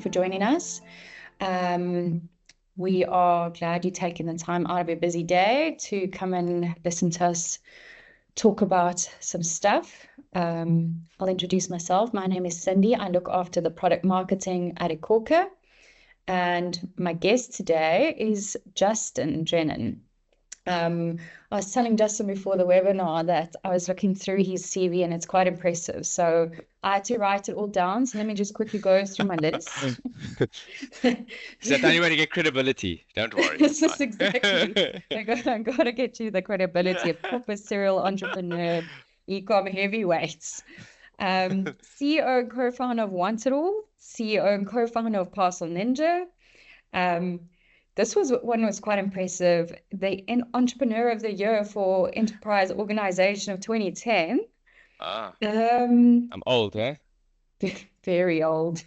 for joining us. We are glad you're taking the time out of your busy day to come and listen to us talk about some stuff. I'll introduce myself. My name is Cindy. I look after the product marketing at ecommerce. And my guest today is Justin Drennan. I was telling Justin before the webinar that I was looking through his CV and it's quite impressive. So I had to write it all down. So let me just quickly go through my list. So the only way to get credibility. Don't worry. This is exactly. I got to get you the credibility of proper serial entrepreneur, e-com heavyweights. CEO and co-founder of Want It All, CEO and co-founder of Parcel Ninja. This one was quite impressive. The Entrepreneur of the Year for Enterprise Organization of 2010. I'm old, eh? Very old.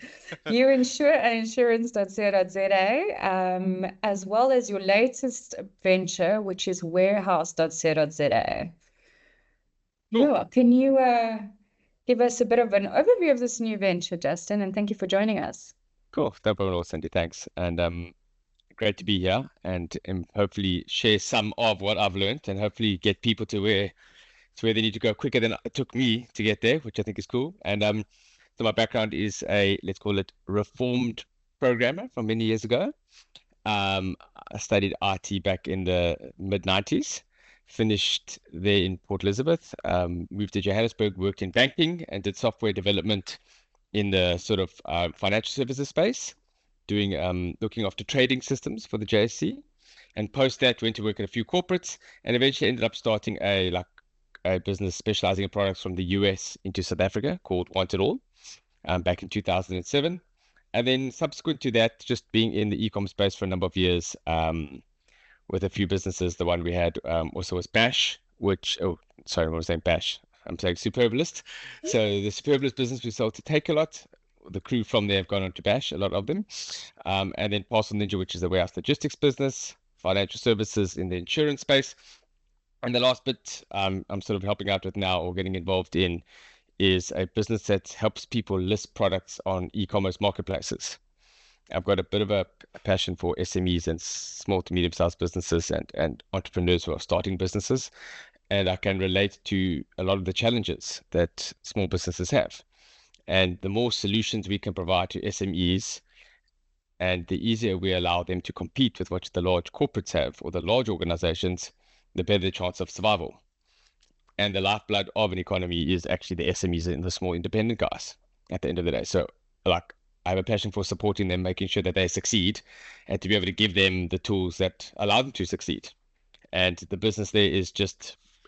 You insure at insurance.co.za, as well as your latest venture, which is warehouse.co.za. Yeah, can you give us a bit of an overview of this new venture, Justin? And thank you for joining us. Cool. No problem at all, Cindy. Thanks. And great to be here and hopefully share some of what I've learned and hopefully get people to where they need to go quicker than it took me to get there, which I think is cool. And so my background is let's call it reformed programmer from many years ago. I studied IT back in the mid-90s, finished there in Port Elizabeth, moved to Johannesburg, worked in banking and did software development in the sort of financial services space, doing looking after trading systems for the JSC. And post that, went to work at a few corporates and eventually ended up starting a business specializing in products from the US into South Africa called Want It All back in 2007. And then subsequent to that, just being in the e-com space for a number of years with a few businesses. The one we had also was Bash, which, I was saying Bash. I'm saying Superbalist. So the Superbalist business we sold to Takealot. The crew from there have gone on to Bash, a lot of them. And then Parcel Ninja, which is the warehouse logistics business, financial services in the insurance space. And the last bit I'm sort of helping out with now or getting involved in is a business that helps people list products on e-commerce marketplaces. I've got a bit of a passion for SMEs and small to medium-sized businesses and entrepreneurs who are starting businesses. And I can relate to a lot of the challenges that small businesses have. And the more solutions we can provide to SMEs and the easier we allow them to compete with what the large corporates have or the large organizations, the better the chance of survival. And the lifeblood of an economy is actually the SMEs and the small independent guys at the end of the day. So I have a passion for supporting them, making sure that they succeed and to be able to give them the tools that allow them to succeed. And the business there is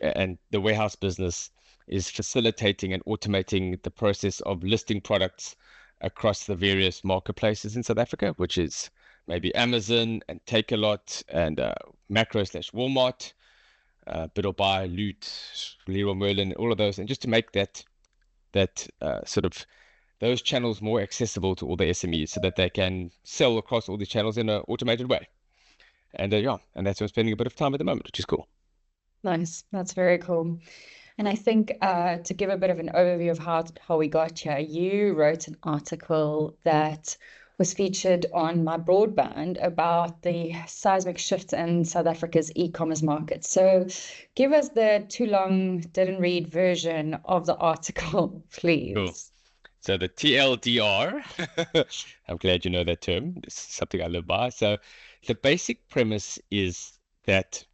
and the warehouse business is facilitating and automating the process of listing products across the various marketplaces in South Africa, which is maybe Amazon and Takealot and Macro/Walmart, Bid or Buy, Loot, Leroy Merlin, all of those, and just to make that sort of those channels more accessible to all the SMEs so that they can sell across all these channels in an automated way. And and that's where I'm spending a bit of time at the moment, which is cool. Nice. That's very cool. And I think to give a bit of an overview of how we got here, you wrote an article that was featured on My Broadband about the seismic shift in South Africa's e-commerce market. So give us the too long didn't read version of the article, please. Cool. So the TLDR, I'm glad you know that term. This is something I live by. So the basic premise is that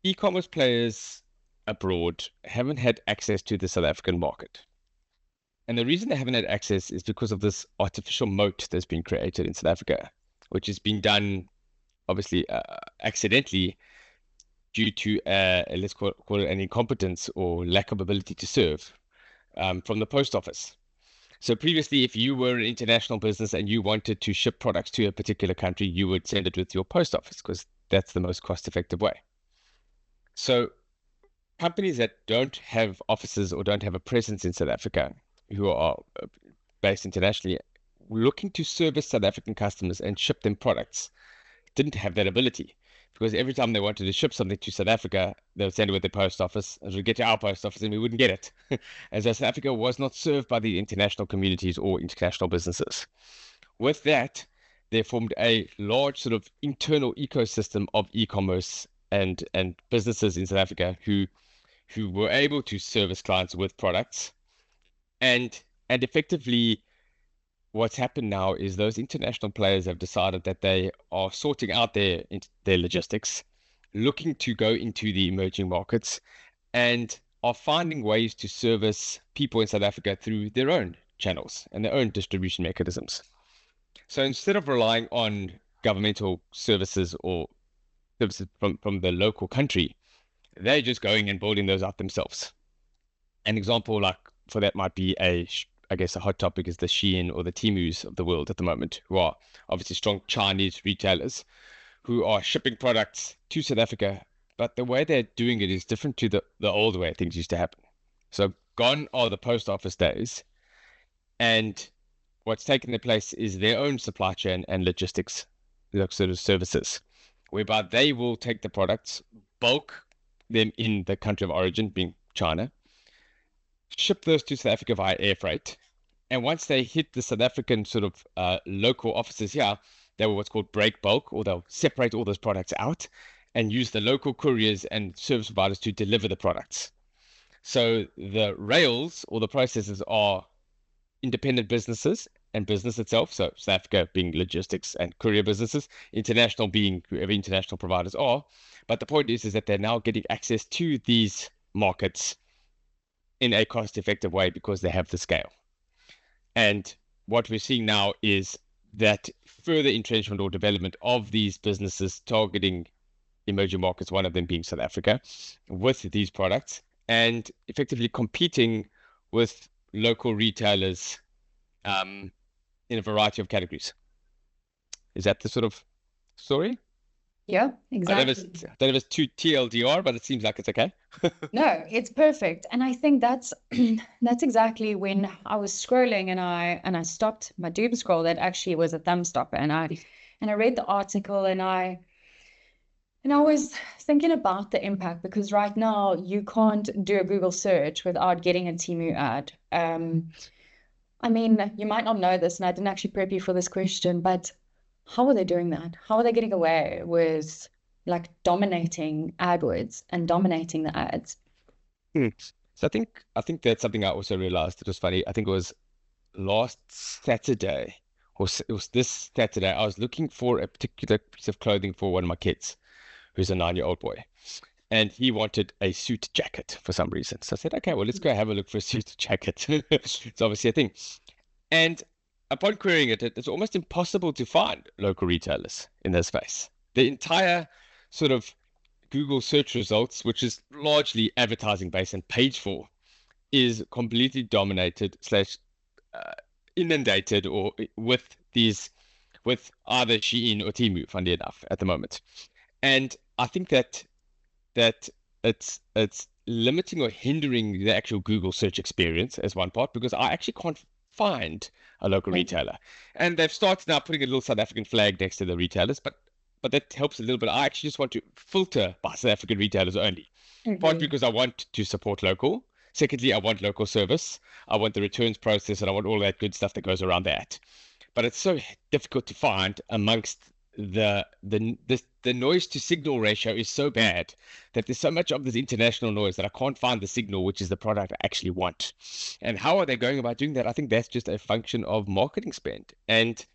e-commerce players abroad haven't had access to the South African market. And the reason they haven't had access is because of this artificial moat that's been created in South Africa, which has been done, obviously, accidentally due to, let's call it an incompetence or lack of ability to serve from the post office. So previously, if you were an international business and you wanted to ship products to a particular country, you would send it with your post office because that's the most cost-effective way. So companies that don't have offices or don't have a presence in South Africa, who are based internationally, looking to service South African customers and ship them products, didn't have that ability. Because every time they wanted to ship something to South Africa, they would send it with the post office, and it would get to our post office, and we wouldn't get it. And so South Africa was not served by the international communities or international businesses. with that, they formed a large sort of internal ecosystem of e-commerce and businesses in South Africa who were able to service clients with products. And effectively, what's happened now is those international players have decided that they are sorting out their logistics, looking to go into the emerging markets, and are finding ways to service people in South Africa through their own channels and their own distribution mechanisms. So instead of relying on governmental services or services from the local country, they're just going and building those out themselves. An example like for that might be I guess a hot topic is the Shein or the Temus of the world at the moment, who are obviously strong Chinese retailers who are shipping products to South Africa, but the way they're doing it is different to the old way things used to happen. So gone are the post office days, and what's taken their place is their own supply chain and logistics sort of services, whereby they will take the products, bulk them in the country of origin, being China, ship those to South Africa via air freight. And once they hit the South African sort of local offices here, they will what's called break bulk, or they'll separate all those products out and use the local couriers and service providers to deliver the products. So the rails or the processes are independent businesses and business itself. So South Africa being logistics and courier businesses, international being whoever international providers are. But the point is that they're now getting access to these markets in a cost-effective way because they have the scale. And what we're seeing now is that further entrenchment or development of these businesses targeting emerging markets, one of them being South Africa, with these products and effectively competing with local retailers in a variety of categories. Is that the sort of story? Yeah, I exactly. don't know if it's too TLDR, but it seems like it's okay. No, it's perfect. And I think that's that's exactly when I was scrolling and I stopped my doom scroll. That actually was a thumb stopper. And I read the article and I was thinking about the impact, because right now you can't do a Google search without getting a Temu ad. I mean, you might not know this, and I didn't actually prep you for this question, but how are they doing that? How are they getting away with like dominating AdWords and dominating the ads? Hmm. So I think that's something I also realized. It was funny. I think it was last Saturday, or it was this Saturday. I was looking for a particular piece of clothing for one of my kids, who's a 9-year-old boy, and he wanted a suit jacket for some reason. So I said, okay, well, let's go have a look for a suit jacket. It's obviously a thing. And upon querying it, it's almost impossible to find local retailers in this space. The entire sort of Google search results, which is largely advertising based and paid for, is completely dominated slash inundated or with either Shein or Temu, funny enough, at the moment. And I think that it's limiting or hindering the actual Google search experience as one part, because I actually can't find a local retailer. And they've started now putting a little South African flag next to the retailers, but that helps a little bit. I actually just want to filter by South African retailers only. Partly because I want to support local. Secondly, I want local service. I want the returns process, and I want all that good stuff that goes around that. But it's so difficult to find amongst the noise to signal ratio is so bad that there's so much of this international noise that I can't find the signal, which is the product I actually want. And how are they going about doing that? I think that's just a function of marketing spend. And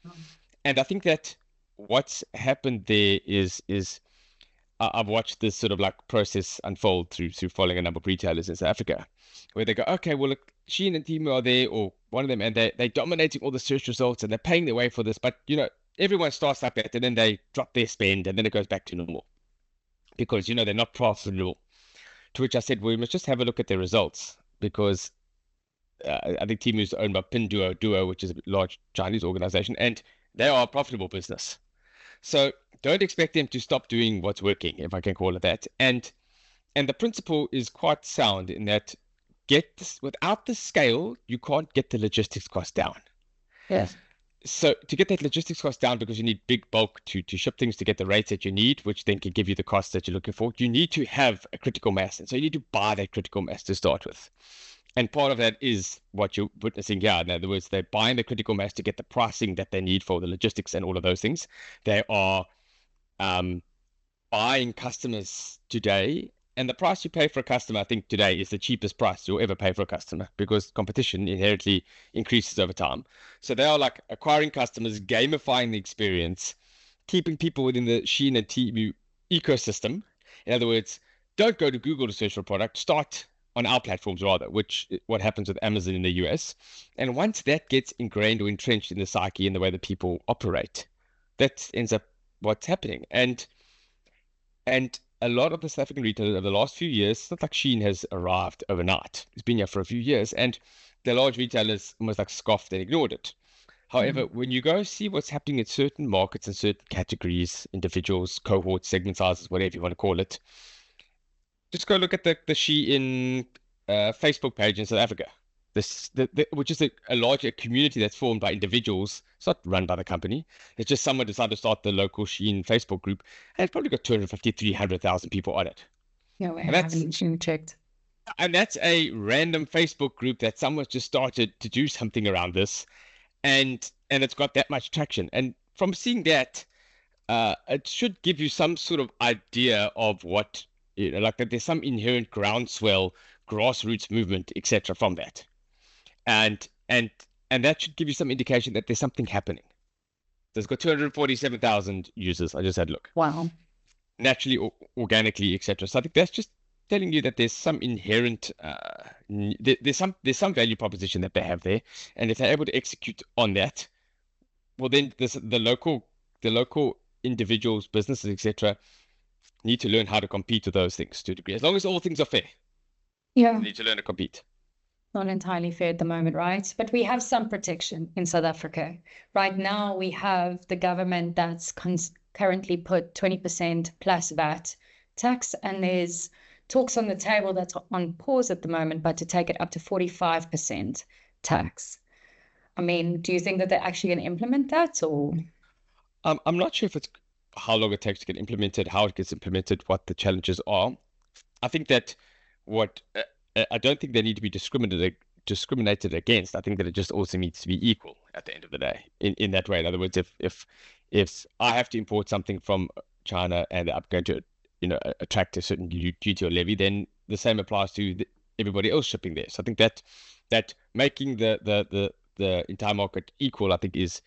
I think that what's happened there is I've watched this sort of like process unfold through following a number of retailers in South Africa, where they go, okay, well, look, Shein and Temu are there, or one of them, and they're dominating all the search results, and they're paying their way for this. But everyone starts like that, and then they drop their spend, and then it goes back to normal because they're not profitable. To which I said, well, we must just have a look at their results, because I think Temu is owned by Pinduoduo, which is a large Chinese organization, and they are a profitable business. So don't expect them to stop doing what's working, if I can call it that. And the principle is quite sound in that without the scale, you can't get the logistics cost down. Yes. So to get that logistics cost down, because you need big bulk to ship things to get the rates that you need, which then can give you the cost that you're looking for, you need to have a critical mass. And so you need to buy that critical mass to start with. And part of that is what you're witnessing here. In other words, they're buying the critical mass to get the pricing that they need for the logistics and all of those things. They are um, buying customers today, and the price you pay for a customer, I think today is the cheapest price you'll ever pay for a customer because competition inherently increases over time. So they are like acquiring customers, gamifying the experience, keeping people within the Shein and Temu ecosystem. In other words, don't go to Google to search for a product. Start on our platforms rather, which what happens with Amazon in the US. And once that gets ingrained or entrenched in the psyche and the way that people operate, that ends up what's happening. And a lot of the South African retailers over the last few years, it's not like Shein has arrived overnight. It's been here for a few years, and the large retailers almost like scoffed and ignored it. However, when you go see what's happening in certain markets and certain categories, individuals, cohorts, segment sizes, whatever you want to call it, just go look at the Shein Facebook page in South Africa. Which is a larger community that's formed by individuals. It's not run by the company. It's just someone decided to start the local Shein Facebook group, and it's probably got 250, 300,000 people on it. No way, I And haven't checked. and that's a random Facebook group that someone's just started to do something around this, and it's got that much traction. And from seeing that, it should give you some sort of idea of what, like that there's some inherent groundswell, grassroots movement, etc. from that. And and and that should give you some indication that there's something happening. So it's got 247,000 users. I just had a look. Wow. Naturally, organically, etc. So I think that's just telling you that there's some inherent, there's some value proposition that they have there, and if they're able to execute on that, well, then the local individuals, businesses, etc., need to learn how to compete with those things to a degree. As long as all things are fair, Yeah, they need to learn to compete. not entirely fair at the moment, right? But we have some protection in South Africa. Right now, we have the government that's currently put 20% plus VAT tax, and there's talks on the table that's on pause at the moment, but to take it up to 45% tax. I mean, do you think that they're actually going to implement that, or? I'm not sure if it's how long it takes to get implemented, how it gets implemented, what the challenges are. I think that what I don't think they need to be discriminated against. I think that it just also needs to be equal at the end of the day. In that way, in other words, if I have to import something from China and I'm going to attract a certain duty or levy, then the same applies to everybody else shipping there. So I think that making the entire market equal, I think, is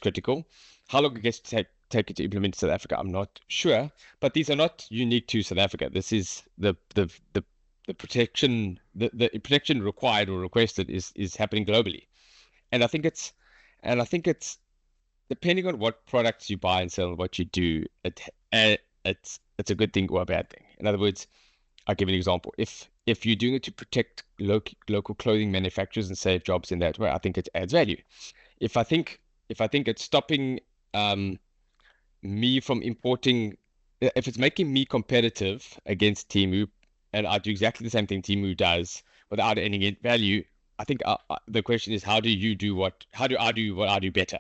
critical. How long it gets to take it to implement in South Africa, I'm not sure. But these are not unique to South Africa. This is the protection required or requested is happening globally. And I think it's depending on what products you buy and sell and what you do, it's a good thing or a bad thing. In other words, I'll give you an example. If you're doing it to protect local clothing manufacturers and save jobs in that way, I think it adds value. If I think it's stopping me from importing, if it's making me competitive against Temu, and I do exactly the same thing Temu does without adding value, I think the question is, how do I do what I do better?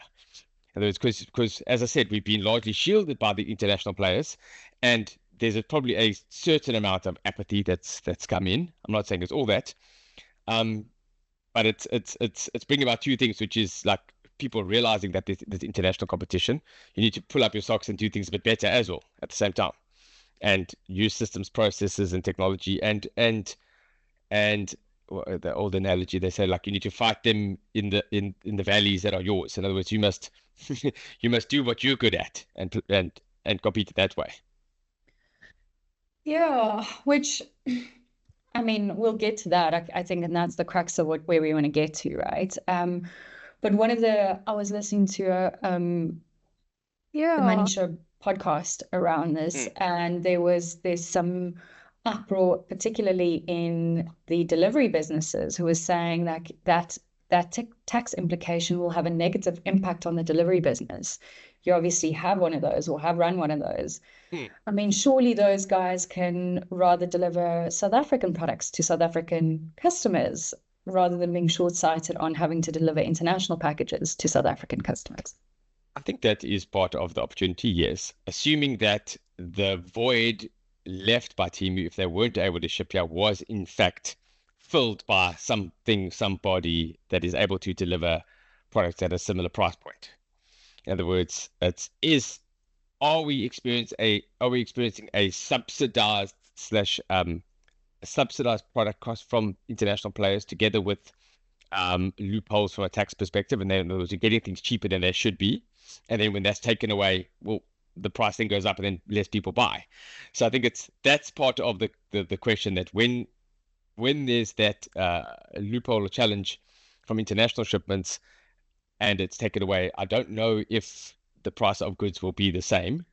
In other words, because as I said, we've been largely shielded by the international players, and there's probably a certain amount of apathy that's come in. I'm not saying it's all that, but it's bringing about two things, which is like people realizing that there's international competition. You need to pull up your socks and do things a bit better as well at the same time, and use systems, processes, and technology, and the old analogy they say, like, you need to fight them in the valleys that are yours. In other words, you must you must do what you're good at and compete that way. Yeah, which I mean, we'll get to that. I think, and that's the crux of where we want to get to, right? But I was listening to the Money Show podcast around this, and there's some uproar, particularly in the delivery businesses, who was saying that tax implication will have a negative impact on the delivery business. You obviously have one of those or have run one of those. I mean, surely those guys can rather deliver South African products to South African customers rather than being short-sighted on having to deliver international packages to South African customers. I think that is part of the opportunity, yes. Assuming that the void left by Temu, if they weren't able to ship here, was in fact filled by somebody that is able to deliver products at a similar price point. In other words, are we experiencing a subsidized product cost from international players together with loopholes from a tax perspective, and then in other words, you're getting things cheaper than they should be, and then when that's taken away, well, the price then goes up, and then less people buy. So I think that's part of the question, that when there's that loophole or challenge from international shipments and it's taken away, I don't know if the price of goods will be the same.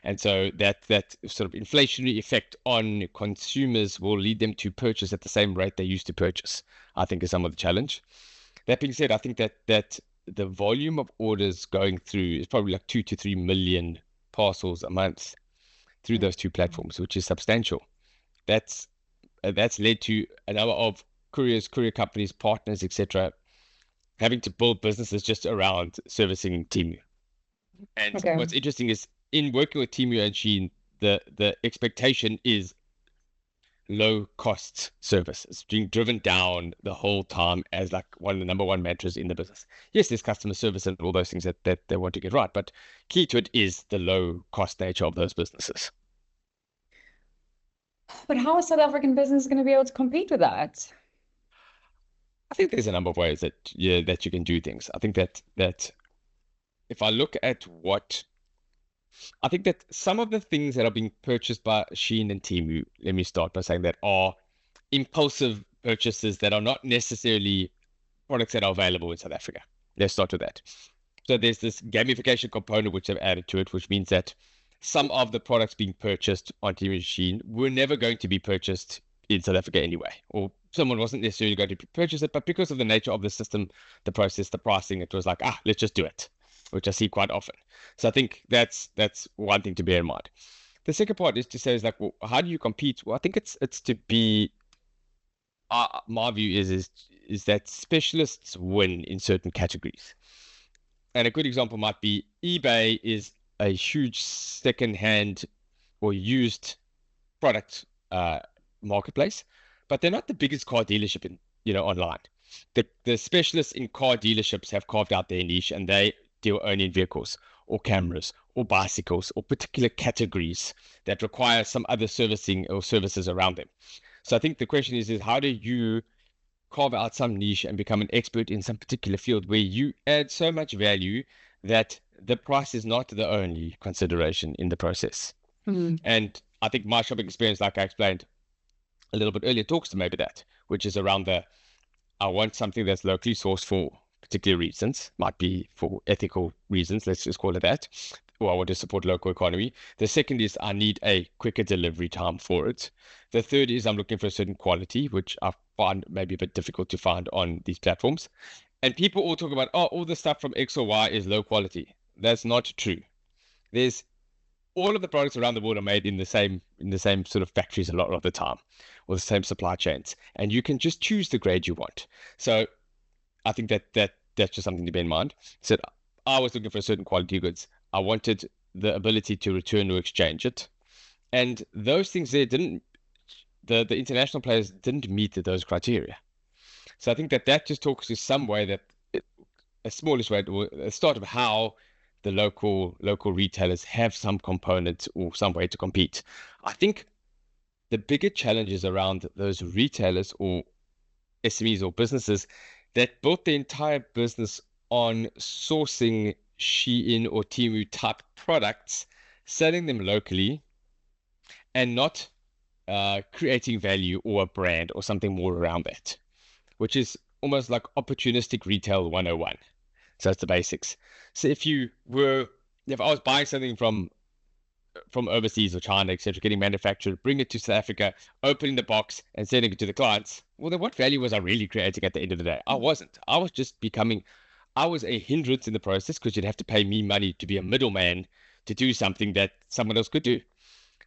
And so that sort of inflationary effect on consumers will lead them to purchase at the same rate they used to purchase, I think, is some of the challenge. That being said, I think that the volume of orders going through is probably like 2 to 3 million parcels a month through those two platforms, which is substantial. That's led to a number of courier companies, partners, etc., having to build businesses just around servicing Temu. And Okay. what's interesting is, in working with Temu and Shein, the expectation is low cost service. It's being driven down the whole time as like one of the number one mantras in the business. Yes, there's customer service and all those things that they want to get right, but key to it is the low cost nature of those businesses. But how is South African business going to be able to compete with that? I think there's a number of ways that you can do things. I think that if I look at I think that some of the things that are being purchased by Shein and Temu, let me start by saying, that are impulsive purchases that are not necessarily products that are available in South Africa. Let's start with that. So there's this gamification component which they've added to it, which means that some of the products being purchased on Temu and Shein were never going to be purchased in South Africa anyway, or someone wasn't necessarily going to purchase it, but because of the nature of the system, the process, the pricing, it was like, let's just do it, which I see quite often. So I think that's one thing to bear in mind. The second part is to say, is like, well, how do you compete? Well, I think it's to be, my view is that specialists win in certain categories. And a good example might be eBay is a huge second-hand or used product marketplace, but they're not the biggest car dealership online. The specialists in car dealerships have carved out their niche, and they deal only in vehicles or cameras or bicycles or particular categories that require some other servicing or services around them. So I think the question is how do you carve out some niche and become an expert in some particular field where you add so much value that the price is not the only consideration in the process. And I think my shopping experience, like I explained a little bit earlier, talks to maybe that, which is around I want something that's locally sourced for particular reasons, might be for ethical reasons, let's just call it that, or I want to support local economy. The second is I need a quicker delivery time for it. The third is I'm looking for a certain quality, which I find maybe a bit difficult to find on these platforms. And people all talk about, all the stuff from X or Y is low quality. That's not true. There's all of the products around the world are made in the same sort of factories a lot of the time, or the same supply chains, and you can just choose the grade you want. So I think that's just something to bear in mind. So I was looking for a certain quality goods. I wanted the ability to return or exchange it, and those things there didn't. The international players didn't meet those criteria. So I think that just talks to some way that a smallish way, or a start of how the local retailers have some component or some way to compete. I think the bigger challenge is around those retailers or SMEs or businesses that built the entire business on sourcing Shein or Temu type products, selling them locally, and not creating value or a brand or something more around that, which is almost like opportunistic retail 101. So that's the basics. So if I was buying something from overseas or China, etc., getting manufactured, bring it to South Africa, opening the box and sending it to the clients, well, then what value was I really creating at the end of the day? I wasn't. I was just I was a hindrance in the process, because you'd have to pay me money to be a middleman to do something that someone else could do.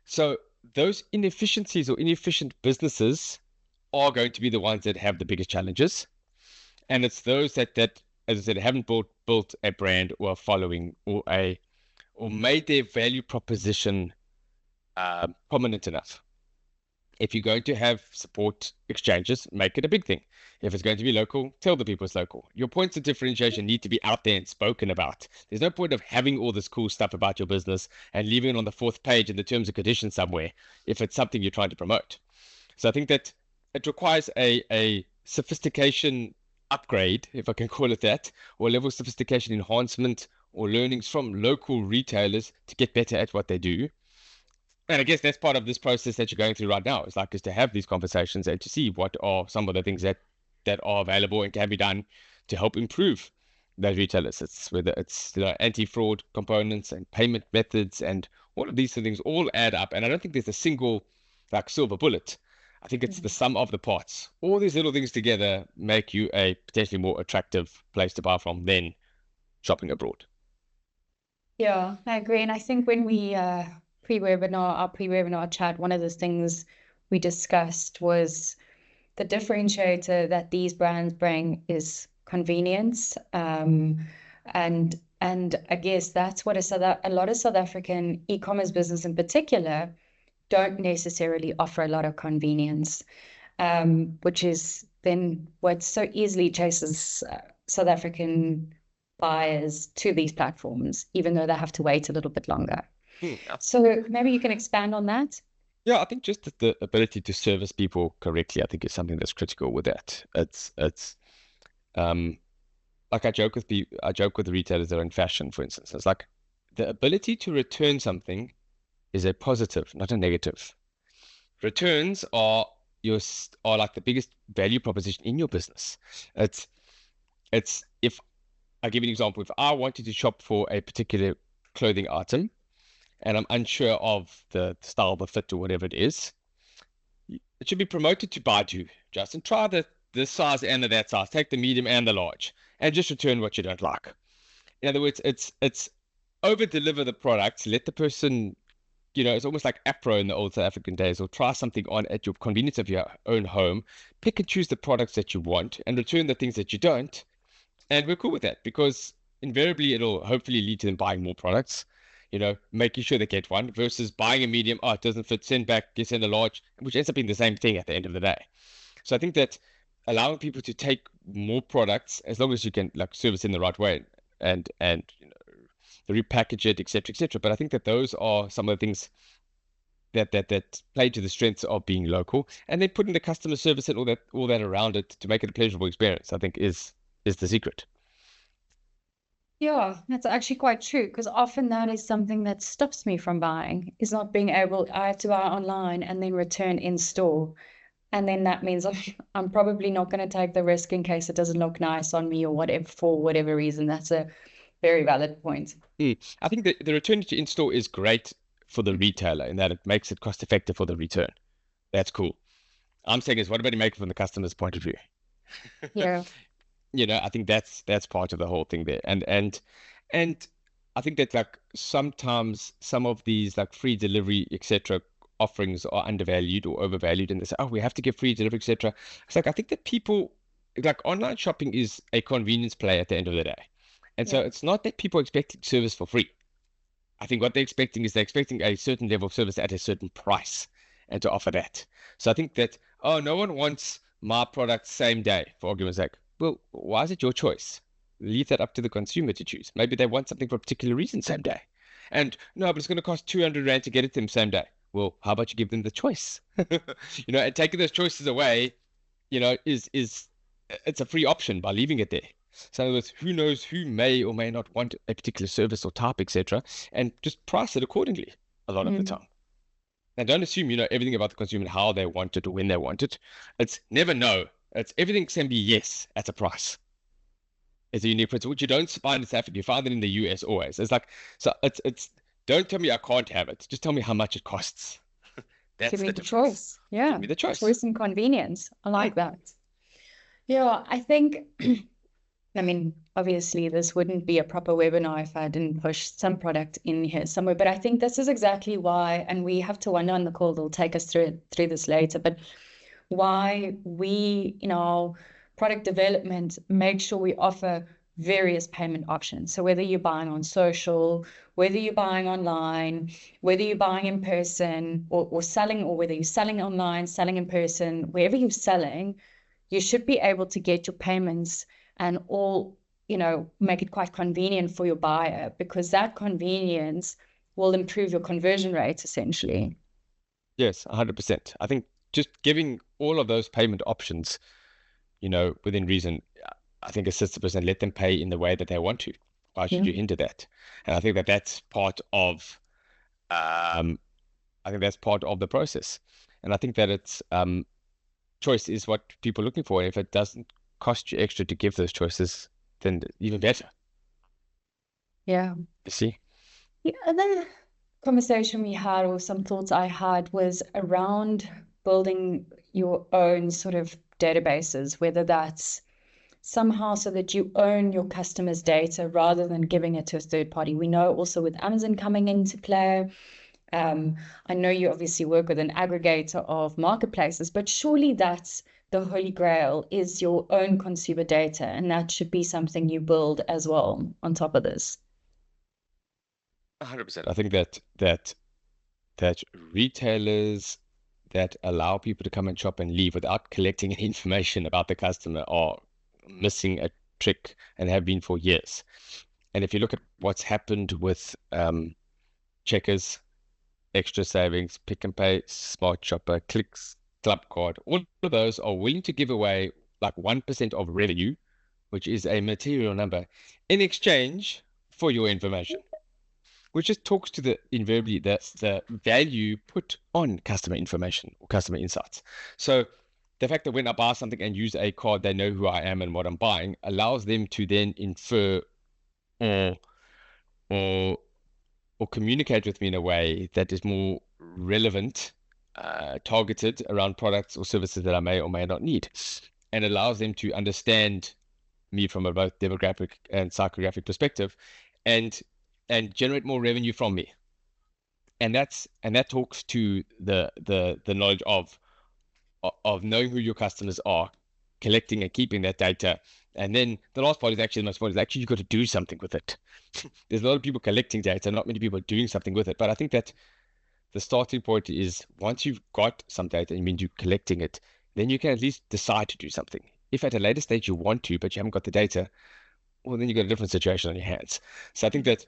So those inefficiencies or inefficient businesses are going to be the ones that have the biggest challenges. And it's those that as I said, haven't built a brand or a following or made their value proposition prominent enough. If you're going to have support exchanges, make it a big thing. If it's going to be local, tell the people it's local. Your points of differentiation need to be out there and spoken about. There's no point of having all this cool stuff about your business and leaving it on the 4th page in the terms and conditions somewhere if it's something you're trying to promote. So I think that it requires a sophistication upgrade, if I can call it that, or level of sophistication enhancement or learnings from local retailers to get better at what they do. And I guess that's part of this process that you're going through right now, is to have these conversations and to see what are some of the things that are available and can be done to help improve those retailers. It's whether it's anti-fraud components and payment methods, and all of these things all add up. And I don't think there's a single silver bullet. I think it's the sum of the parts. All these little things together make you a potentially more attractive place to buy from than shopping abroad. Yeah, I agree. And I think when we our pre-webinar chat, one of the things we discussed was the differentiator that these brands bring is convenience. And I guess that's what a lot of South African e-commerce business in particular don't necessarily offer a lot of convenience, which is then what so easily chases South African buyers to these platforms, even though they have to wait a little bit longer. So maybe you can expand on that. Yeah, I think just the ability to service people correctly, I think, is something that's critical with that. It's like I joke with the retailers that are in fashion, for instance. It's like the ability to return something is a positive, not a negative. Returns are like the biggest value proposition in your business. It's if I'll give you an example. If I wanted to shop for a particular clothing item and I'm unsure of the style, the fit, or whatever it is, it should be promoted to buy to Justin. Try this size and that size. Take the medium and the large, and just return what you don't like. In other words, it's over deliver the products. Let the person, it's almost like APRO in the old South African days, or try something on at your convenience of your own home. Pick and choose the products that you want, and return the things that you don't. And we're cool with that, because invariably it'll hopefully lead to them buying more products, making sure they get one versus buying a medium. Oh, it doesn't fit, send back, you send a large, which ends up being the same thing at the end of the day. So I think that allowing people to take more products, as long as you can service in the right way and repackage it, etc. But I think that those are some of the things that play to the strengths of being local, and then putting the customer service and all that around it to make it a pleasurable experience, I think is the secret. Yeah, that's actually quite true, because often that is something that stops me from buying, is not being able, I have to buy online and then return in store. And then that means I'm probably not going to take the risk in case it doesn't look nice on me or whatever, for whatever reason. That's a very valid point. I think that the return to in-store is great for the retailer in that it makes it cost effective for the return. That's cool. I'm saying is, what about you make it from the customer's point of view? Yeah. I think that's part of the whole thing there. And I think that sometimes some of these free delivery, etc., offerings are undervalued or overvalued, and they say, oh, we have to give free delivery, etc. It's I think that people online shopping is a convenience play at the end of the day. And so it's not that people are expecting service for free. I think what they're expecting is a certain level of service at a certain price, and to offer that. So I think that, oh, no one wants my product same day, for argument's sake. Well, why is it your choice? Leave that up to the consumer to choose. Maybe they want something for a particular reason same day. And no, but it's going to cost 200 Rand to get it to them same day. Well, how about you give them the choice? And taking those choices away, is it's a free option by leaving it there. So in other words, who knows who may or may not want a particular service or type, etc., and just price it accordingly a lot of the time. And don't assume you know everything about the consumer and how they want it or when they want it. It's never no. It's everything can be yes at a price. It's a unique principle, which you don't find in South Africa. You find it in the US always. It's don't tell me I can't have it. Just tell me how much it costs. That's Give me the the difference. choice. Yeah. Give me the choice. Choice and convenience. I like that. Yeah, I think, I mean, obviously this wouldn't be a proper webinar if I didn't push some product in here somewhere, but I think this is exactly why, and we have to wonder on the call, they'll take us through this later, but why we, product development, make sure we offer various payment options. So whether you're buying on social, whether you're buying online, whether you're buying in person or selling, or whether you're selling online, selling in person, wherever you're selling, you should be able to get your payments and all, make it quite convenient for your buyer, because that convenience will improve your conversion rate essentially. Yes, 100%. I think just giving all of those payment options, within reason, I think assists the person, let them pay in the way that they want to. Why should Yeah. you hinder that? And I think that that's part of, I think that's part of the process. And I think that it's choice is what people are looking for. If it doesn't cost you extra to give those choices, then even better. Yeah. You see? Yeah, and then conversation we had, or some thoughts I had, was around building your own sort of databases, whether that's somehow so that you own your customers' data rather than giving it to a third party. We know also with Amazon coming into play. I know you obviously work with an aggregator of marketplaces, but surely that's the holy grail, is your own consumer data, and that should be something you build as well on top of this. 100%. I think that retailers that allow people to come and shop and leave without collecting any information about the customer are missing a trick and have been for years. And if you look at what's happened with Checkers, Extra Savings, Pick and Pay, Smart Shopper, Clicks, Club Card, all of those are willing to give away like 1% of revenue, which is a material number, in exchange for your information, which just talks to the invariably the value put on customer information or customer insights. So the fact that when I buy something and use a card, they know who I am and what I'm buying, allows them to then infer or or or communicate with me in a way that is more relevant, targeted around products or services that I may or may not need, and allows them to understand me from a both demographic and psychographic perspective, and generate more revenue from me. And that talks to the knowledge of knowing who your customers are, collecting and keeping that data. And then the last part is actually the most important, is actually you've got to do something with it. There's a lot of people collecting data, not many people doing something with it. But I think that the starting point is, once you've got some data, and means you're collecting it, then you can at least decide to do something. If at a later stage you want to, but you haven't got the data, well, then you've got a different situation on your hands. So I think that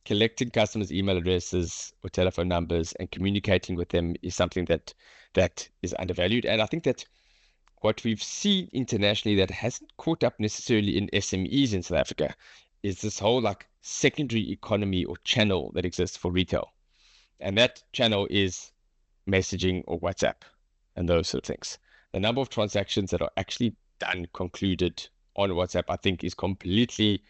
collecting customers' email addresses or telephone numbers and communicating with them is something that is undervalued. And I think that what we've seen internationally that hasn't caught up necessarily in SMEs in South Africa is this whole like secondary economy or channel that exists for retail. And that channel is messaging or WhatsApp and those sort of things. The number of transactions that are actually done, concluded on WhatsApp, I think is completely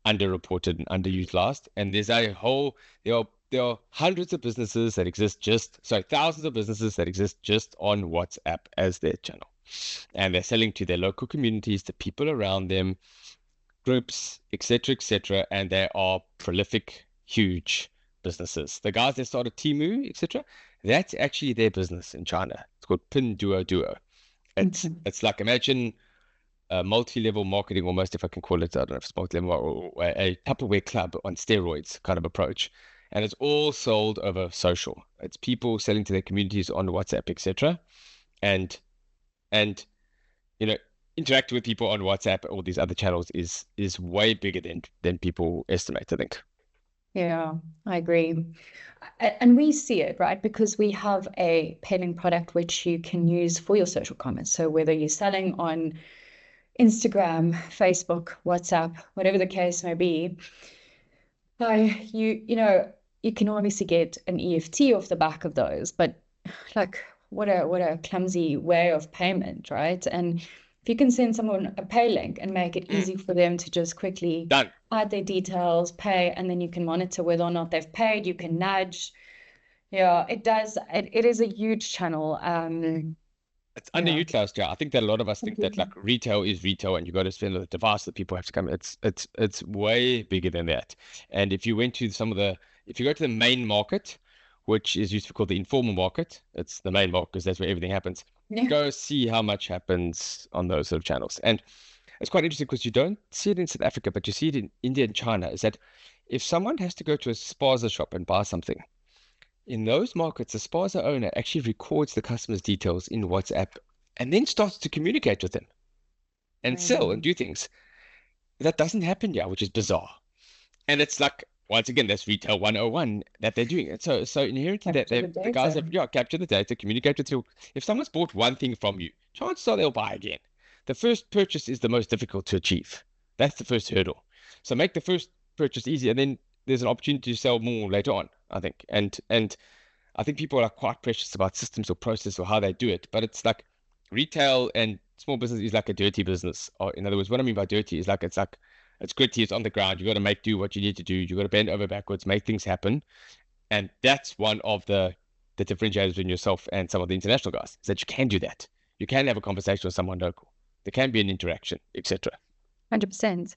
underreported and underutilized. And there are hundreds of businesses that exist thousands of businesses that exist just on WhatsApp as their channel. And they're selling to their local communities, the people around them, groups, etc., and they are prolific, huge businesses. The guys that started Temu, etc., that's actually their business in China. It's called Pinduoduo. It's like, imagine multi-level marketing, almost, if I can call it. I don't know if it's multi-level or a Tupperware club on steroids kind of approach. And it's all sold over social. It's people selling to their communities on WhatsApp, etc. And you know, interacting with people on WhatsApp or these other channels is way bigger than people estimate, I think. Yeah, I agree. And we see it, right? Because we have a payment product which you can use for your social commerce. So whether you're selling on Instagram, Facebook, WhatsApp, whatever the case may be, you can obviously get an EFT off the back of those, but like what a clumsy way of payment, right? And if you can send someone a pay link and make it easy for them to just quickly Done. add their details, pay, and then you can monitor whether or not they've paid, you can nudge. Yeah, it does. It is a huge channel. It's Yeah. underutilized. Yeah, I think that a lot of us think that like retail is retail, and you got to spend on the device that people have to come. It's way bigger than that. And if you went to if you go to the main market, which is used to be called the informal market, it's the main market because that's where everything happens. Yeah. Go see how much happens on those sort of channels. And it's quite interesting because you don't see it in South Africa, but you see it in India and China, is that if someone has to go to a spaza shop and buy something, in those markets, the spaza owner actually records the customer's details in WhatsApp and then starts to communicate with them and sell and Amazing. do things. That doesn't happen here, which is bizarre. And it's like, once again, that's retail 101 that they're doing it. So inherently that Capture the the guys data. have, yeah, capture the data, communicate with you. If someone's bought one thing from you, chances are they'll buy again. The first purchase is the most difficult to achieve. That's the first hurdle. So make the first purchase easy, and then there's an opportunity to sell more later on, I think. And I think people are quite precious about systems or process or how they do it, but it's like retail and small business is like a dirty business. Or in other words, what I mean by dirty is like it's gritty, it's on the ground. You got to make do what you need to do. You got to bend over backwards, make things happen, and that's one of the differentiators between yourself and some of the international guys is that you can do that. You can have a conversation with someone local. There can be an interaction, etc. 100%.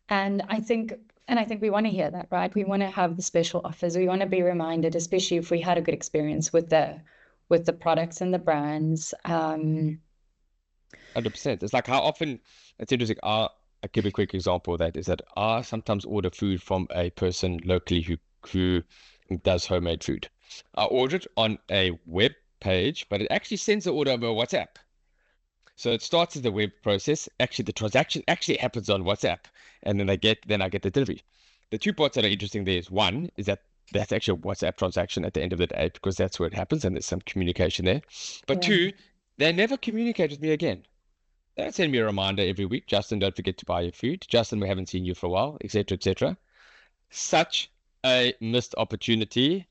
And I think we want to hear that, right? We want to have the special offers. We want to be reminded, especially if we had a good experience with the products and the brands. 100%. It's like how often it's interesting. I'll give a quick example of that is that I sometimes order food from a person locally who does homemade food. I order it on a web page, but it actually sends the order over WhatsApp. So it starts as the web process. Actually, the transaction actually happens on WhatsApp, and then I get the delivery. The two parts that are interesting there is one is that that's actually a WhatsApp transaction at the end of the day because that's where it happens and there's some communication there. But Yeah. two, they never communicate with me again. They don't send me a reminder every week. Justin, don't forget to buy your food. Justin, we haven't seen you for a while, etc., etc. Such a missed opportunity.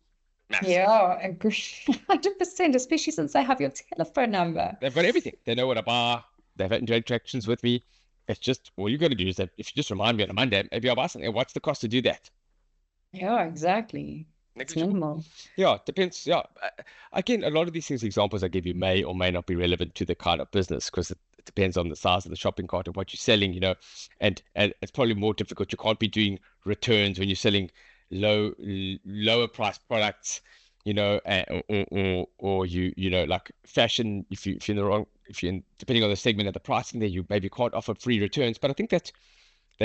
Massive. Yeah, I agree. 100%, especially since I have your telephone number. They've got everything. They know what I buy. They've had interactions with me. It's just all you got to do is that if you just remind me on a Monday, maybe I'll buy something. What's the cost to do that? Yeah, exactly. It's Negligible. minimal. Yeah, it depends. Yeah. Again, a lot of these things, examples I give you may or may not be relevant to the kind of business because it depends on the size of the shopping cart and what you're selling, and it's probably more difficult. You can't be doing returns when you're selling lower price products, or like fashion. If you're in the wrong, depending on the segment of the pricing there, you maybe can't offer free returns. But I think that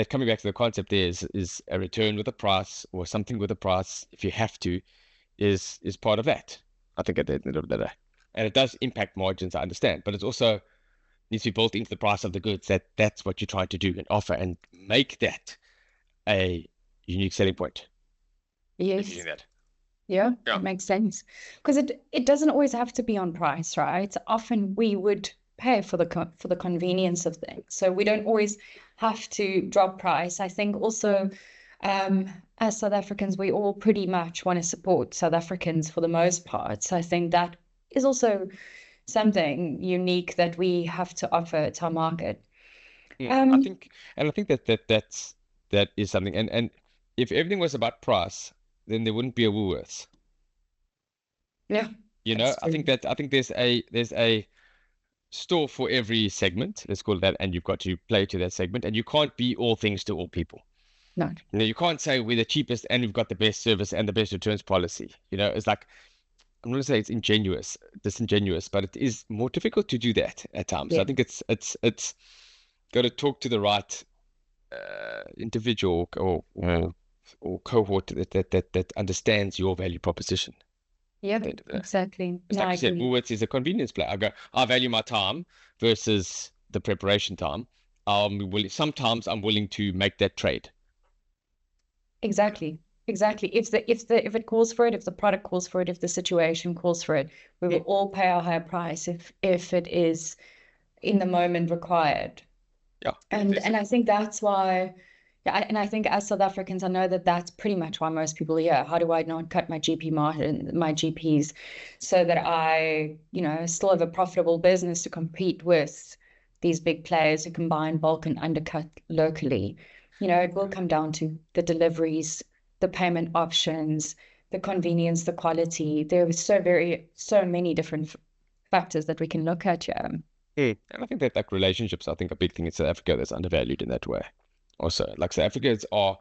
coming back to the concept there is a return with a price or something with a price if you have to is part of that. I think at the end of the day. And it does impact margins, I understand, but it's also needs to be built into the price of the goods that's what you're trying to do and offer and make that a unique selling point if you're Yes. doing that. Yeah, Yeah. it makes sense. Because it doesn't always have to be on price, right? Often we would pay for the convenience of things. So we don't always have to drop price. I think also as South Africans, we all pretty much want to support South Africans for the most part. So I think that is also something unique that we have to offer to our market. Mm, I Um, think, and I think that is something. And if everything was about price, then there wouldn't be a Woolworths. yeah, that's I think true. there's a store for every segment, let's call it that, and you've got to play to that segment, and you can't be all things to all people. No, You can't say we're the cheapest and we've got the best service and the best returns policy. It's like I'm not going to say it's disingenuous, but it is more difficult to do that at times. So yeah, I think it's got to talk to the right individual or cohort that understands your value proposition yeah, at the end of the day. exactly. It's No, like I you said, agree. Woolworths is a convenience play. I value my time versus the preparation time. Sometimes I'm willing to make that trade. Exactly. Exactly. If it calls for it, if the product calls for it, if the situation calls for it, we will Mm, all pay a higher price if it is in the moment required. yeah, And I think that's why, yeah, and I think as South Africans, I know that that's pretty much why most people are here. How do I not cut my GP margin, my GPs, so that I, still have a profitable business to compete with these big players who can buy in bulk and undercut locally. It will come down to the deliveries, the payment options, the convenience, the quality. There are so many different factors that we can look at here. And I think that like relationships, I think a big thing in South Africa that's undervalued in that way. Also, like South Africans are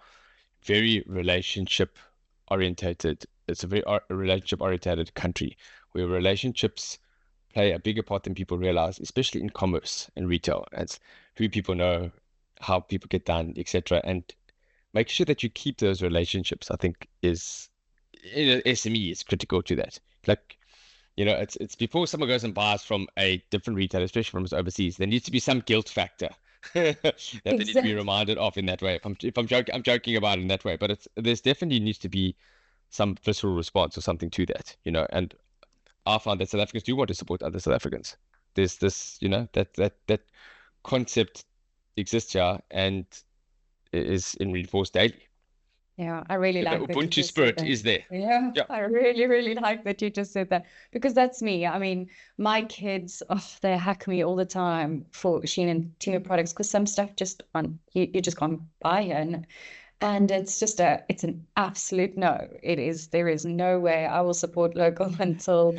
very relationship orientated. It's a very relationship orientated country where relationships play a bigger part than people realize, especially in commerce and retail. And it's who people know, how people get done, etc. And make sure that you keep those relationships, I think is in an SME is critical to that. Like, it's before someone goes and buys from a different retailer, especially from overseas, there needs to be some guilt factor that they need to be Exactly. reminded of in that way. If I'm joking, I'm joking about it in that way, but there's definitely needs to be some visceral response or something to that. And I found that South Africans do want to support other South Africans. There's this, that concept exists here and is in reinforced daily. Yeah, I really The like that you Ubuntu just said spirit that. is there. Yeah, Yeah, I really, really like that you just said that because that's me. I mean, my kids, oh, they hack me all the time for Shein and Temu products because some stuff just on you just can't buy here. And it's an absolute no. There is no way I will support local until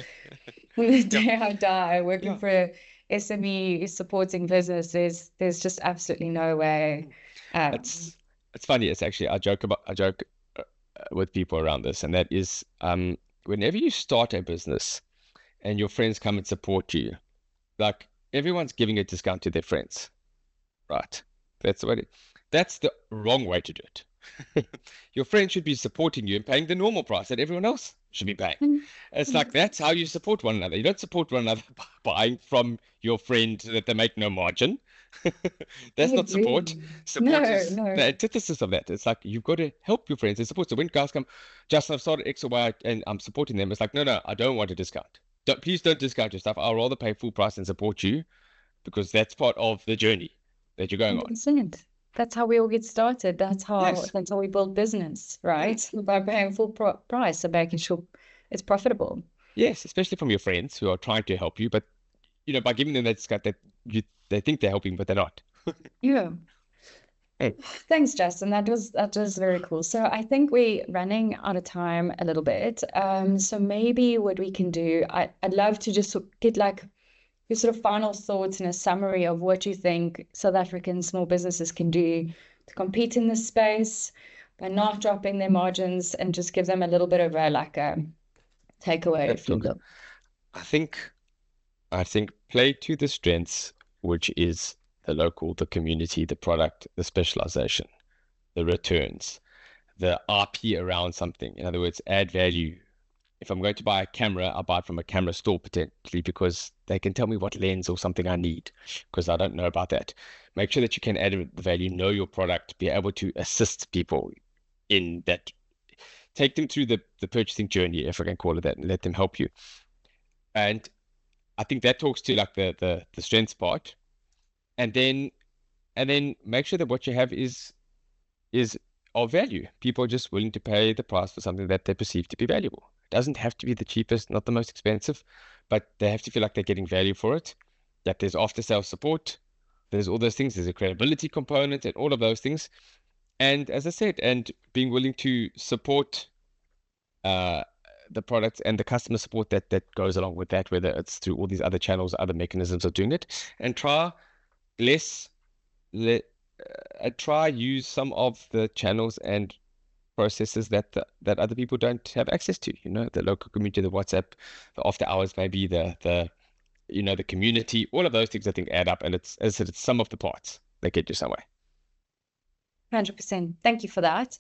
the yeah, day I die. Working yeah. for a SME supporting businesses, there's just absolutely no way. Um, It's it's funny. It's actually I joke with people around this, and that is whenever you start a business and your friends come and support you, like everyone's giving a discount to their friends, right? That's what it, that's the wrong way to do it. Your friend should be supporting you and paying the normal price that everyone else should be paying. It's like that's how you support one another. You don't support one another by buying from your friend that they make no margin. I That's not support. agree. Support No, is the no. antithesis of that. It's like you've got to help your friends and support. So when guys come, Justin, I've started X or Y and I'm supporting them. It's like, no, no, I don't want a discount. Please don't discount your stuff. I'll rather pay full price and support you because that's part of the journey that you're going on. 100%. That's how we all get started. Yes. That's how we build business, Mm. right? By paying full price and making sure it's profitable. Yes, especially from your friends who are trying to help you, but by giving them that discount that they think they're helping, but they're not. Yeah. Hey, Thanks, Justin. That was very cool. So I think we're running out of time a little bit. So maybe what we can do, I'd love to just get like your sort of final thoughts and a summary of what you think South African small businesses can do to compete in this space by not dropping their margins and just give them a little bit of a like a takeaway, if you look, will. I think play to the strengths, which is the local, the community, the product, the specialization, the returns, the RP around something. In other words, add value. If I'm going to buy a camera, I'll buy it from a camera store potentially because they can tell me what lens or something I need because I don't know about that. Make sure that you can add the value, know your product, be able to assist people in that, take them through the purchasing journey, if I can call it that, and let them help you. And I think that talks to like the strengths part. And then make sure that what you have is of value. People are just willing to pay the price for something that they perceive to be valuable. It doesn't have to be the cheapest, not the most expensive, but they have to feel like they're getting value for it. That there's after sales support, there's all those things, there's a credibility component and all of those things. And as I said, and being willing to support uh, the product and the customer support that goes along with that, whether it's through all these other channels, other mechanisms of doing it, and less let try use some of the channels and processes that other people don't have access to. The local community, the WhatsApp, the after hours, maybe the community, all of those things I think add up, and it's as I said, it's some of the parts that get you somewhere. 100%. Thank you for that.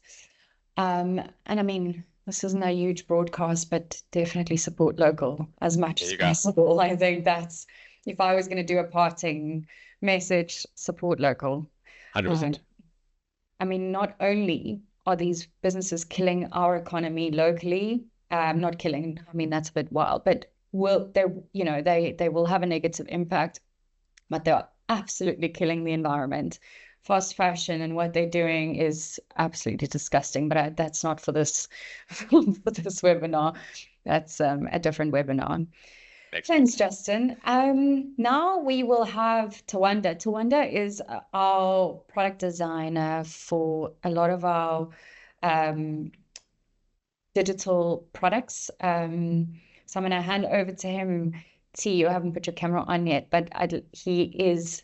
And I mean, this isn't a huge broadcast, but definitely support local as much There as you go. possible. I think that's if I was going to do a parting message, support local. Um, 100%. I mean, not only are these businesses killing our economy locally, not killing, I mean, that's a bit wild, but they will have a negative impact, but they're absolutely killing the environment. Fast fashion and what they're doing is absolutely disgusting, but that's not for this for this webinar. That's a different webinar. Next week. Thanks, Justin. Now we will have Tawanda. Tawanda is our product designer for a lot of our um, digital products. So I'm going to hand over to him. T, you haven't put your camera on yet, but he is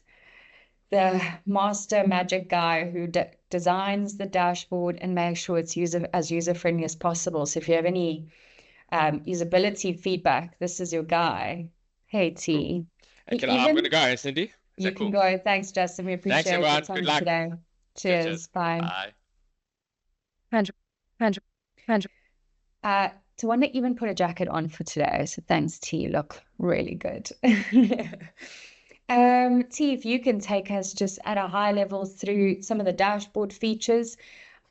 the master magic guy who designs the dashboard and makes sure it's user friendly as possible. So if you have any usability feedback, this is your guy. Hey Cool. T. And I'm going to Even go, Cindy. You can go. Thanks, Justin. We Thanks, appreciate everyone. your time Good luck. today. Cheers. Bye. Bye. Tawanda even put a jacket on for today, so thanks, T. You look really good. T, if you can take us just at a high level through some of the dashboard features,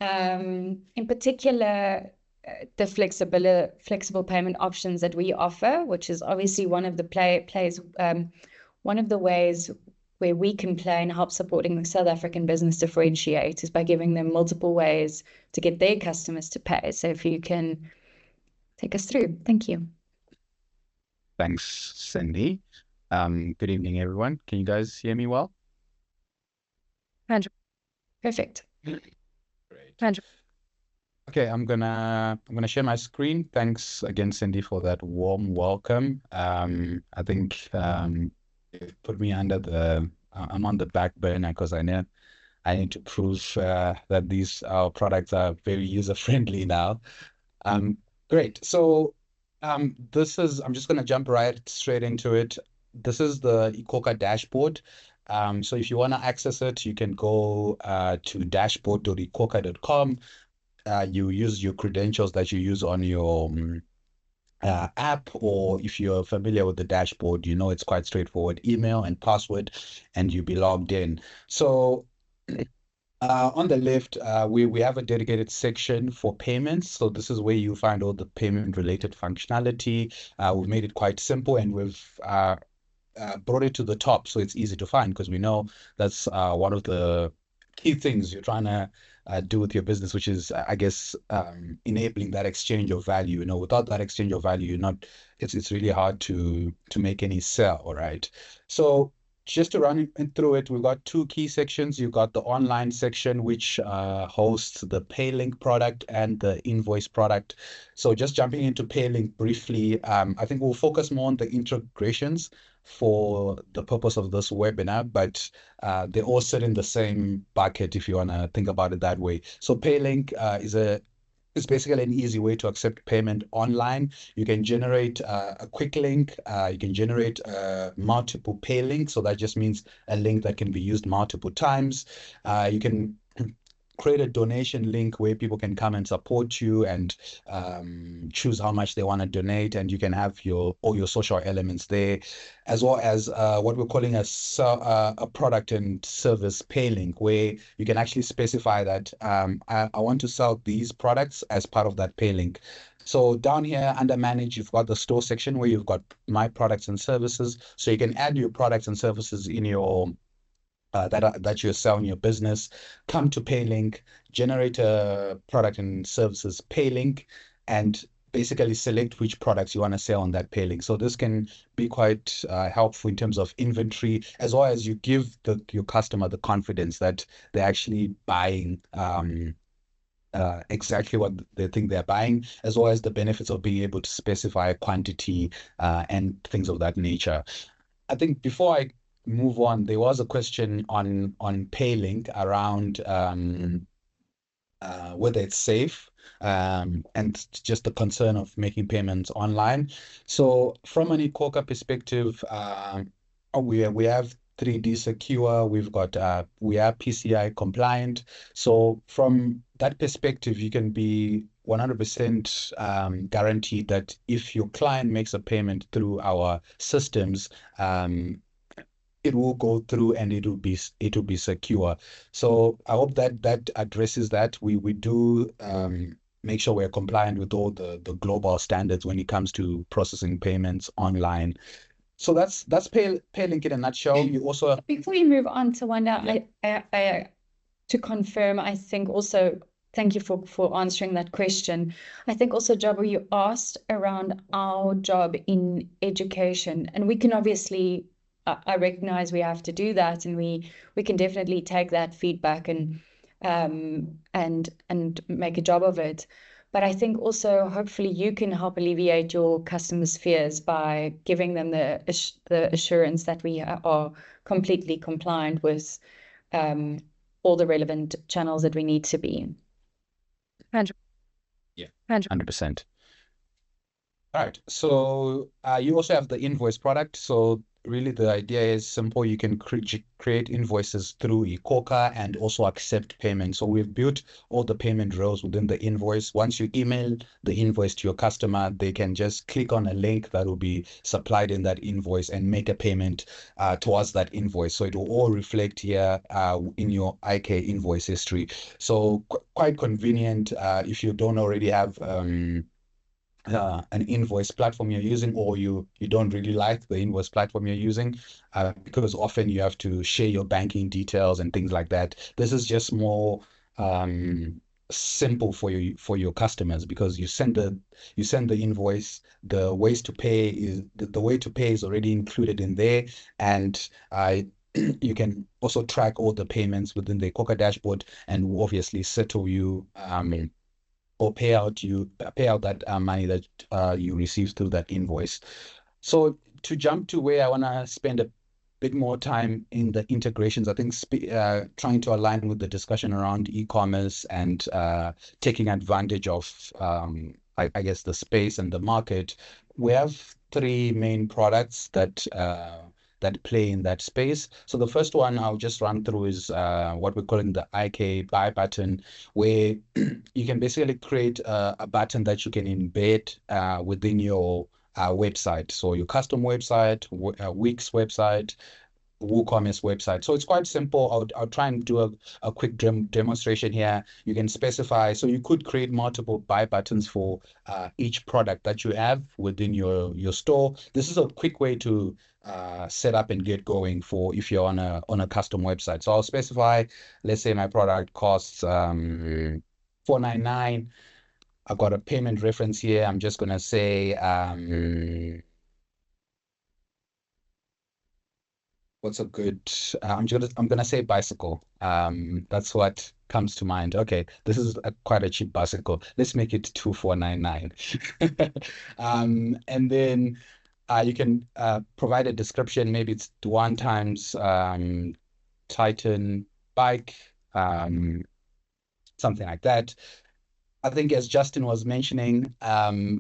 in particular, the flexible payment options that we offer, which is obviously one of the one of the ways where we can play and help supporting the South African business differentiate is by giving them multiple ways to get their customers to pay. So if you can take us through. Thank you. Thanks, Cindy. Good evening, everyone. Can you guys hear me well? Perfect. Great. Okay, I'm gonna share my screen. Thanks again, Cindy, for that warm welcome. I think it put me under I'm on the back burner because I need to prove that these our products are very user friendly now. Great. So I'm just gonna jump right straight into it. This is the iKhokha dashboard. So if you want to access it, you can go to dashboard.ikhokha.com. You use your credentials that you use on your app, or if you're familiar with the dashboard, you know it's quite straightforward. Email and password, and you'll be logged in. So on the left, we have a dedicated section for payments. So this is where you find all the payment related functionality. We've made it quite simple, and we've brought it to the top so it's easy to find, because we know that's one of the key things you're trying to do with your business, which is, I guess, enabling that exchange of value. You know, without that exchange of value, it's really hard to make any sell, all right? So just to run through it, we've got two key sections. You've got the online section, which hosts the PayLink product and the invoice product. So just jumping into PayLink briefly, I think we'll focus more on the integrations for the purpose of this webinar, but they all sit in the same bucket if you want to think about it that way. So PayLink is basically an easy way to accept payment online. You can generate a quick link. You can generate multiple pay links. So that just means a link that can be used multiple times. You can create a donation link where people can come and support you and choose how much they want to donate, and you can have all your social elements there, as well as what we're calling a product and service pay link, where you can actually specify that I want to sell these products as part of that pay link. So down here under manage, you've got the store section where you've got my products and services. So you can add your products and services in your that you're selling your business. Come to PayLink, generate a product and services PayLink, and basically select which products you want to sell on that PayLink. So this can be quite helpful in terms of inventory, as well as you give your customer the confidence that they're actually buying exactly what they think they're buying, as well as the benefits of being able to specify quantity and things of that nature. I think before I move on, there was a question on PayLink around whether it's safe, and just the concern of making payments online. So from an iKhokha perspective, we have 3D secure, we are PCI compliant. So from that perspective, you can be 100% guaranteed that if your client makes a payment through our systems, it will go through and it will be secure. So I hope that addresses that. We do make sure we're compliant with all the global standards when it comes to processing payments online. So that's PayLink in a nutshell. You also, before you move on to Wanda, I to confirm, I think also thank you for answering that question. I think also, Jabu, you asked around our job in education, and we can obviously, I recognize we have to do that, and we can definitely take that feedback and make a job of it. But I think also hopefully you can help alleviate your customers' fears by giving them the assurance that we are completely compliant with all the relevant channels that we need to be in. 100%. All right. So you also have the invoice product. So really the idea is simple. You can create invoices through eCoca and also accept payment. So we've built all the payment rails within the invoice. Once you email the invoice to your customer, they can just click on a link that will be supplied in that invoice and make a payment towards that invoice. So it will all reflect here in your IK invoice history. So quite convenient if you don't already have an invoice platform you're using, or you don't really like the invoice platform you're using, because often you have to share your banking details and things like that. This is just more simple for your customers, because you send the invoice. The ways to pay is the way to pay is already included in there, and you can also track all the payments within the Coca dashboard, and will obviously settle you or pay out that money that you received through that invoice. So to jump to where I want to spend a bit more time in the integrations, I think trying to align with the discussion around e-commerce and taking advantage of, I guess, the space and the market. We have three main products that play in that space. So the first one I'll just run through is what we're calling the IK buy button, where you can basically create a button that you can embed within your website. So your custom website, Wix website, WooCommerce website. So it's quite simple. I'll try and do a quick demonstration here. You can specify, so you could create multiple buy buttons for each product that you have within your store. This is a quick way to set up and get going for if you're on a custom website. So I'll specify, let's say my product costs $4.99. I've got a payment reference here. I'm just gonna say what's a good I'm gonna say bicycle. That's what comes to mind. Okay, this is quite a cheap bicycle. Let's make it 2499. And then you can provide a description. Maybe it's 1 times Titan bike, something like that. I think as Justin was mentioning,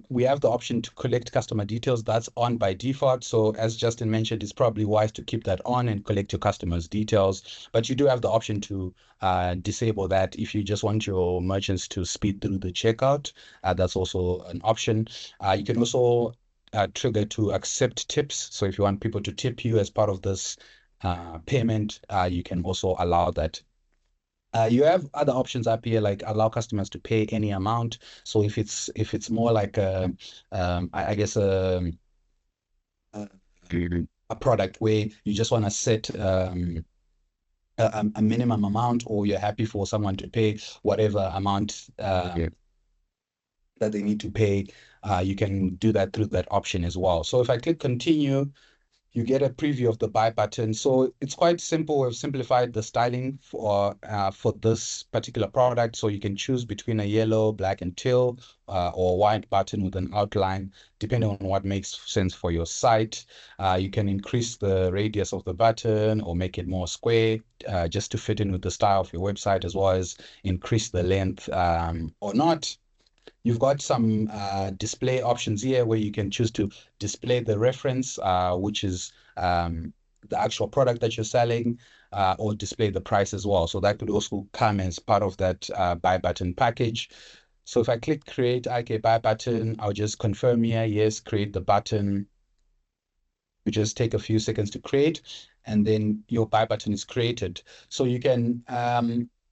we have the option to collect customer details. That's on by default. So as Justin mentioned, it's probably wise to keep that on and collect your customers' details. But you do have the option to disable that if you just want your merchants to speed through the checkout. That's also an option. You can also trigger to accept tips. So if you want people to tip you as part of this payment, you can also allow that. You have other options up here, like allow customers to pay any amount. So if it's more like I guess a product where you just want to set a minimum amount, or you're happy for someone to pay whatever amount that they need to pay, you can do that through that option as well. So if I click continue, you get a preview of the buy button. So it's quite simple. We've simplified the styling for this particular product. So you can choose between a yellow, black, and teal, or white button with an outline, depending on what makes sense for your site. You can increase the radius of the button or make it more square, just to fit in with the style of your website, as well as increase the length or not. You've got some display options here where you can choose to display the reference, which is the actual product that you're selling, or display the price as well. So that could also come as part of that buy button package. So if I click create IK buy button, I'll just confirm here, yes, create the button. You just take a few seconds to create, and then your buy button is created. So you can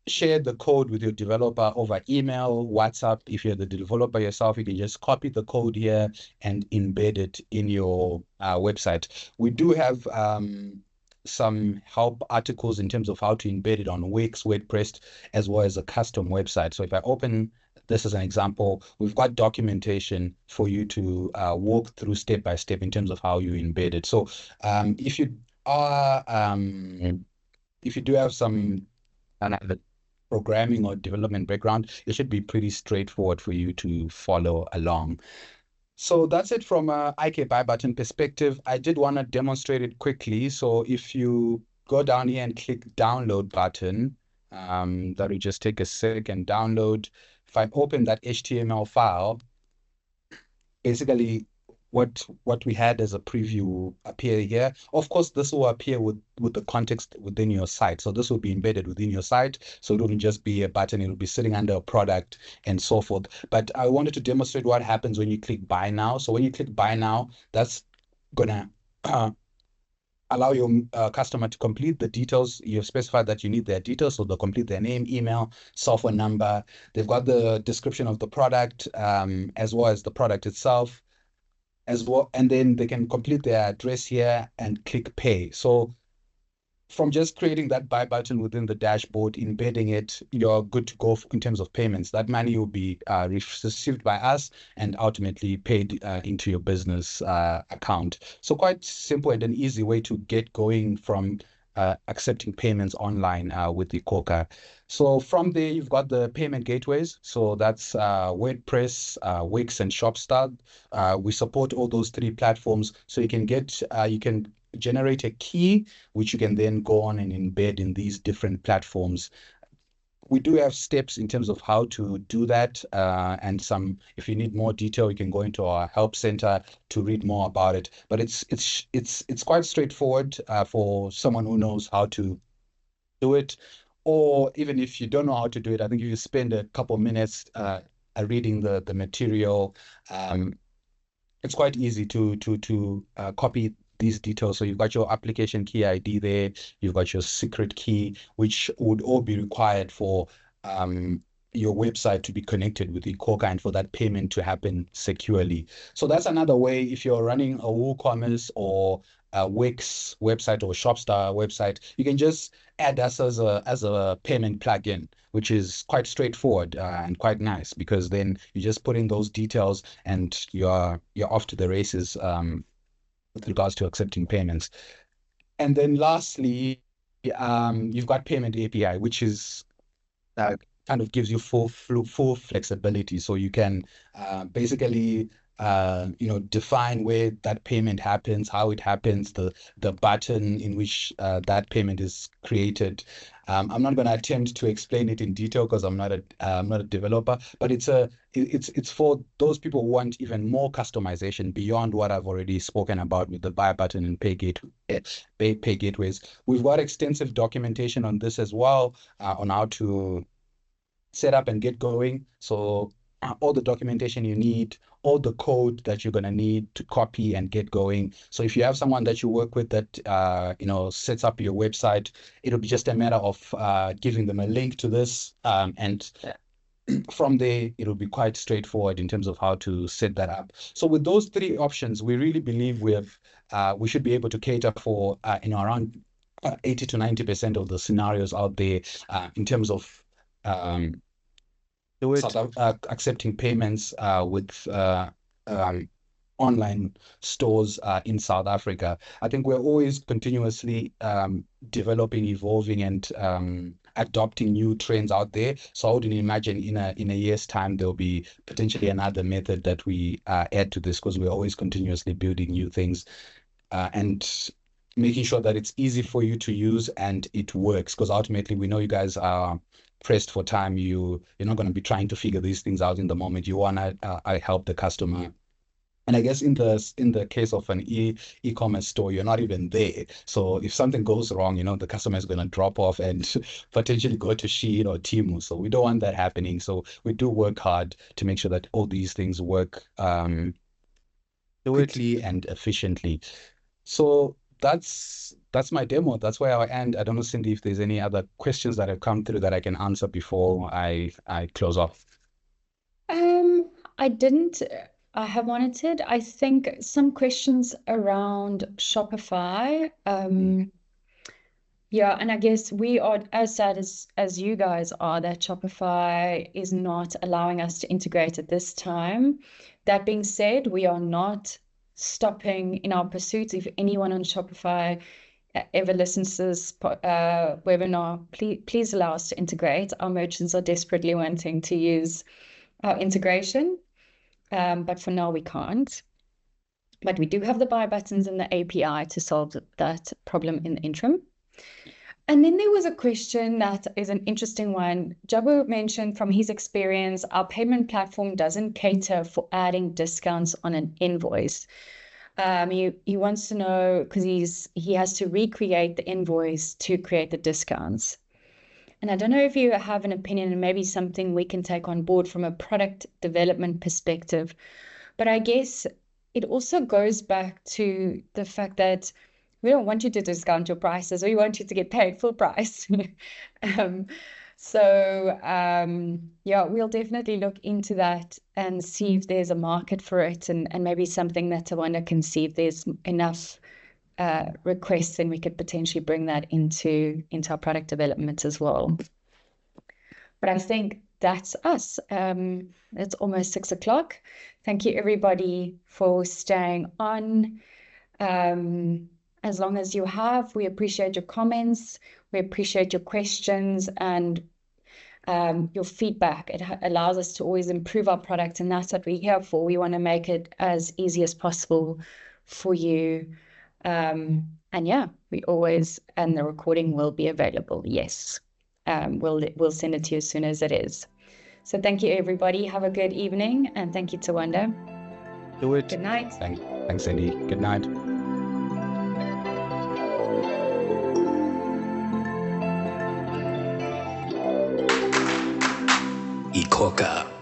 share the code with your developer over email, WhatsApp. If you're the developer yourself, you can just copy the code here and embed it in your website. We do have some help articles in terms of how to embed it on Wix, WordPress, as well as a custom website. So if I open this as an example, we've got documentation for you to walk through step by step in terms of how you embed it. So if you do have some programming or development background, it should be pretty straightforward for you to follow along. So that's it from a IK buy button perspective. I did want to demonstrate it quickly. So if you go down here and click download button, that will just take a second download. If I open that HTML file, basically what we had as a preview will appear here. Of course, this will appear with the context within your site. So this will be embedded within your site. So it wouldn't just be a button, it will be sitting under a product and so forth. But I wanted to demonstrate what happens when you click buy now. So when you click buy now, that's gonna allow your customer to complete the details. You've specified that you need their details, so they'll complete their name, email, cell phone number. They've got the description of the product, as well as the product itself, as well, and then they can complete their address here and click pay. So from just creating that buy button within the dashboard, embedding it, you're good to go in terms of payments. That money will be received by us and ultimately paid into your business account. So quite simple and an easy way to get going from accepting payments online with the iKhokha. So from there, you've got the payment gateways. So that's WordPress, Wix, and ShopStart. We support all those three platforms. So you can generate a key, which you can then go on and embed in these different platforms. We do have steps in terms of how to do that, and if you need more detail, you can go into our help center to read more about it. But it's quite straightforward for someone who knows how to do it. Or even if you don't know how to do it, I think if you spend a couple minutes reading the material, it's quite easy to copy these details. So you've got your application key ID there, you've got your secret key, which would all be required for your website to be connected with iKhokha and for that payment to happen securely. So that's another way. If you're running a WooCommerce or a Wix website or ShopStar website, you can just add us as a payment plugin, which is quite straightforward and quite nice, because then you just put in those details and you're off to the races with regards to accepting payments. And then lastly, you've got payment API, which is kind of gives you full flexibility. So you can basically define where that payment happens, how it happens, the button in which that payment is created. I'm not going to attempt to explain it in detail because I'm not a developer, but it's for those people who want even more customization beyond what I've already spoken about with the buy button and pay gateways. We've got extensive documentation on this as well, on how to set up and get going. So all the documentation you need, all the code that you're going to need to copy and get going. So if you have someone that you work with that sets up your website, it'll be just a matter of giving them a link to this, and from there it'll be quite straightforward in terms of how to set that up. So with those three options, we really believe we should be able to cater for around 80 to 90% of the scenarios out there in terms of accepting payments with online stores in South Africa. I think we're always continuously developing, evolving, and adopting new trends out there. So I wouldn't imagine in a year's time there'll be potentially another method that we add to this, because we're always continuously building new things and making sure that it's easy for you to use and it works, because ultimately we know you guys are pressed for time. You're not going to be trying to figure these things out in the moment. You want to help the customer. And I guess in the case of an e-commerce store, you're not even there. So if something goes wrong, the customer is going to drop off and potentially go to Shein or Temu. So we don't want that happening. So we do work hard to make sure that all these things work quickly and efficiently. So that's my demo. That's where I'll end. I don't know, Cindy, if there's any other questions that have come through that I can answer before I close off. I have monitored, I think, some questions around Shopify. Yeah, and I guess we are as sad as you guys are that Shopify is not allowing us to integrate at this time. That being said, we are not stopping in our pursuits. If anyone on Shopify ever listens to this webinar, please allow us to integrate. Our merchants are desperately wanting to use our integration, but for now we can't. But we do have the buy buttons and the API to solve that problem in the interim. And then there was a question that is an interesting one. Jabu mentioned from his experience, our payment platform doesn't cater for adding discounts on an invoice. He wants to know because he has to recreate the invoice to create the discounts. And I don't know if you have an opinion and maybe something we can take on board from a product development perspective. But I guess it also goes back to the fact that we don't want you to discount your prices. We want you to get paid full price. Yeah, we'll definitely look into that and see if there's a market for it and maybe something that Tawanda can see if there's enough requests, and we could potentially bring that into our product development as well. But I think that's us. It's almost 6 o'clock. Thank you everybody for staying on. As long as you have, we appreciate your comments, we appreciate your questions and your feedback. It allows us to always improve our product, and that's what we're here for. We want to make it as easy as possible for you. And yeah, and the recording will be available. Yes. We'll send it to you as soon as it is. So thank you, everybody. Have a good evening, and thank you, Tawanda. Do it. Good night. Thanks, Sandy. Good night. Ikoka.